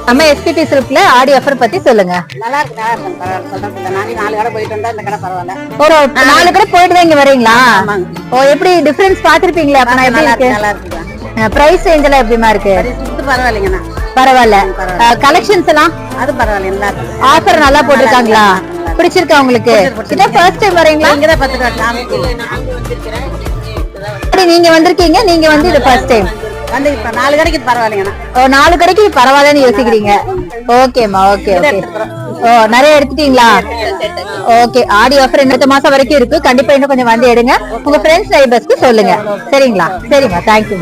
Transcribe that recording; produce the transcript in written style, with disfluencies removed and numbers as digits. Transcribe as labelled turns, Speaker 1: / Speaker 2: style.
Speaker 1: நம்ம எஸ்பிபி சில்க்ல ஆடி ஆஃபர் பத்தி சொல்லுங்க.
Speaker 2: நல்லா இருக்கு, நல்லா இருக்கு, பரவாயில்ல. நானே 4 கடை போயிட்டு வந்தா இந்த கடை பரவாயில்ல.
Speaker 1: ஒரு 4 கடை போயிட்டு தான் இங்க வரீங்களா?
Speaker 2: ஆமாங்க.
Speaker 1: ஓ, எப்படி டிஃபரன்ஸ் பாத்திருப்பீங்களா? அப்ப நான் எப்படி இருக்கு?
Speaker 2: நல்லா இருக்குங்க.
Speaker 1: பிரைஸ் ரேஞ்ச் எல்லாம் எப்படிமா இருக்கு?
Speaker 2: பரவாயில்லைங்கண்ணா.
Speaker 1: பரவாயில்ல. கலெக்ஷன்ஸ் எல்லாம்
Speaker 2: அது பரவாயில்ல, நல்லா இருக்கு.
Speaker 1: ஆஃபர் நல்லா போட்டிருக்காங்களா? பிடிச்சிருக்கா உங்களுக்கு? இதான் ஃபர்ஸ்ட் டைம் வரீங்களா?
Speaker 2: இங்க தான் 10 கடை
Speaker 1: நீங்க வந்திருக்கீங்க, நீங்க வந்து இது ஃபர்ஸ்ட் டைம்
Speaker 2: வந்து இப்ப 4 கடைக்கு பரவாயில்லைங்கண்ணா.
Speaker 1: ஓ, 4 கடைக்கு பரவாயில்லன்னு யோசிக்கிறீங்க. ஓகேமா, ஓகே ஓகே. ஓ, நிறைய எடுத்துட்டீங்களா? ஓகே. ஆடி ஆஃபர் இந்த மாசம் வரைக்கும் இருக்கு. கண்டிப்பா இன்னும் கொஞ்சம் வந்து எடுங்க. உங்க ஃப்ரெண்ட்ஸ் நைபர்ஸ்க்கு சொல்லுங்க. சரிங்களா? சரிம்மா, தேங்க்யூ.